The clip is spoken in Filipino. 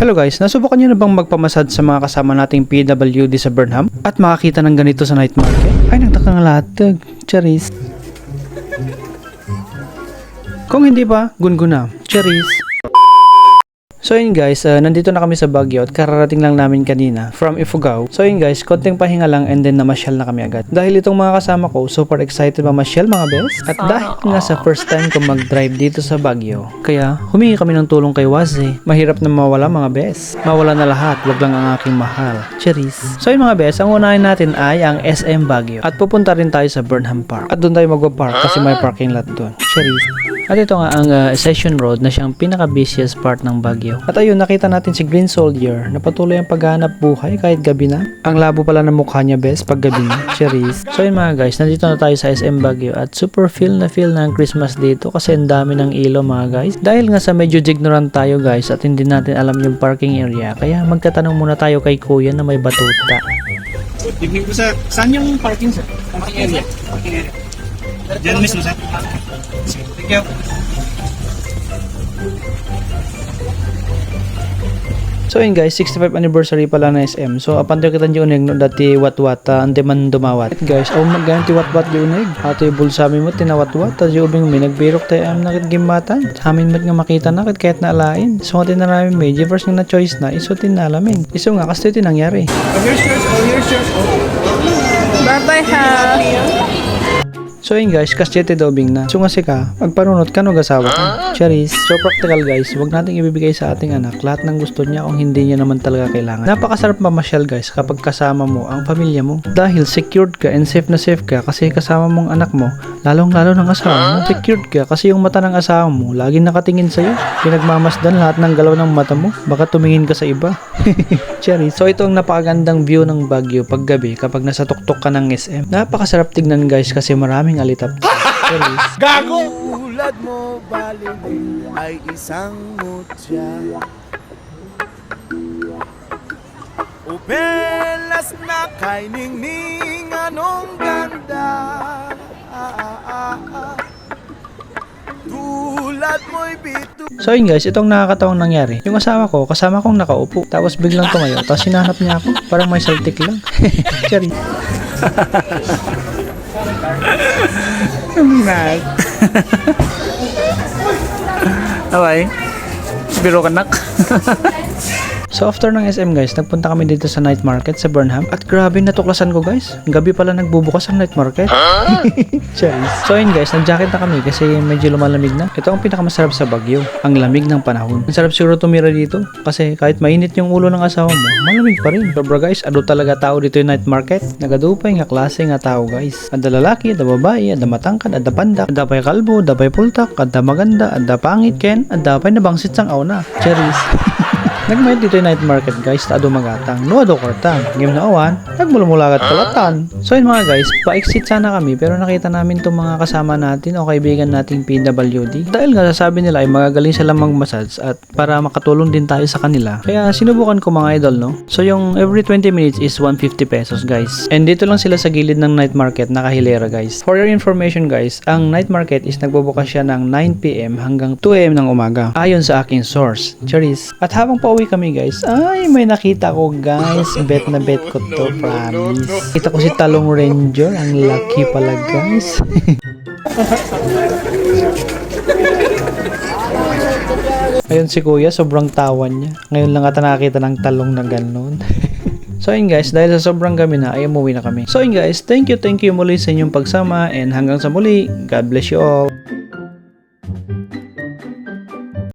Hello guys, nasubukan nyo na bang magpamasad sa mga kasama nating PWD sa Burnham? At makakita ng ganito sa night market? Ay, nagtakang latag. Charis. Kung hindi pa, gungguna. Charis. So yun guys, nandito na kami sa Baguio at kararating lang namin kanina from Ifugao. So yun guys, konting pahinga lang and then namasyal na kami agad. Dahil itong mga kasama ko, super excited mamasyal mga bes. At dahil nga sa first time ko mag-drive dito sa Baguio, kaya humingi kami ng tulong kay Waze. Mahirap na mawala mga bes. Mawala na lahat, wag lang ang aking mahal. Cheers! So yun mga bes, ang unahin natin ay ang SM Baguio. At pupunta rin tayo sa Burnham Park. At doon tayo magpa-park kasi may parking lot doon. Cheers! At ito nga ang Session Road na siyang pinaka-busiest part ng Baguio. At ayun, nakita natin si Green Soldier na patuloy ang paghahanap buhay kahit gabi na. Ang labo pala ng mukha niya bes pag gabi na. Cheers! So yun mga guys, nandito na tayo sa SM Baguio at super feel na ang Christmas dito kasi ang dami ng ilaw mga guys. Dahil nga sa medyo ignorant tayo guys at hindi natin alam yung parking area, kaya magtatanong muna tayo kay kuya na may batuta. Tignan ko sir, saan yung parking sir? Parking area. Diyan mismo sir. Thank you. So yun guys, 65 anniversary pala na SM. So apan kita nyo unig no dati watwat ande man dumawat. Guys, aw magganti watwat di unig. Ato yung bulsami mo tinawatwat ta ubing mi nagbirok tayo am nakit gimatan. Amin mat nga makita na kahit na alain. So tin na namin medyo first nga na choice na isutin na alamin. Iso nga kasi ito nangyari. Here's yours. Bye-bye ha. So yun guys, kasyete dobing na. So nga ka, magpanunot ka no gasawa ka. Cheers. So practical guys, wag nating ibibigay sa ating anak lahat ng gusto niya kung hindi niya naman talaga kailangan. Napakasarap mamasyal guys kapag kasama mo ang pamilya mo. Dahil secured ka and safe na safe ka kasi kasama mong anak mo, lalong-lalo ng asawa mo. Secured ka kasi yung mata ng asawa mo laging nakatingin sa'yo. Pinagmamasdan lahat ng galaw ng mata mo, baka tumingin ka sa iba. Cheers. So ito ang napakagandang view ng Baguio pag gabi kapag nasa tuktok ka ng SM. Napakasarap tignan guys kasi maraming alitap. Gago! Tulad mo baliling ay isang mutya. Upelas na kay ningning anong ganda. Tulad mo'y bitu. So yun guys, itong nakakatawang nangyari. Yung asawa ko, kasama kong nakaupo. Tapos biglang tumayo. Tapos sinanap niya ako. Parang may saltik lang. Sorry. Nice. Okay. Biro ka nak. So after ng SM guys, nagpunta kami dito sa night market sa Burnham. At grabe natuklasan ko guys. Gabi pala nagbubukas ang night market. Cheers. So yun guys, nag-jacket na kami kasi medyo lumalamig na. Ito ang pinakamasarap sa Baguio, ang lamig ng panahon. Ang sarap siguro tumira dito kasi kahit mainit yung ulo ng asawa mo, malamig pa rin. Sobra guys, ado talaga tao dito yung night market. Nagadupay nga klase nga tao guys. Ada lalaki, ada babae, ada matangkad, ada pandak, ada pay kalbo, ada pay pultak, ada maganda, ada pangit ken, ada pay nabangsit sang auna. Cheers. Nagmayad dito yung night market guys, taado magatang, nuado kortang, game na awan, nagmulmulagat kalatan. So yun mga guys, pa-exit sana kami pero nakita namin itong mga kasama natin o kaibigan nating PWD. Dahil nga sasabi nila ay magagaling sila mag-massage at para makatulong din tayo sa kanila. Kaya sinubukan ko mga idol no. So yung every 20 minutes is 150 pesos guys. And dito lang sila sa gilid ng night market, nakahilera guys. For your information guys, ang night market is nagbubukas siya ng 9 PM hanggang 2 AM ng umaga. Ayon sa aking source. Cheers. At habang pauwi kami guys, ay may nakita ko guys, bet na bet ko to, promise. Kita ko si Talong Ranger, ang lucky pala guys. Ayun si kuya, sobrang tawan niya. Ngayon lang ata nakakita ng talong na gano'n. So yun guys, dahil sa sobrang gabi na ay umuwi na kami. So yun guys, thank you muli sa inyong pagsama and hanggang sa muli, God bless you all.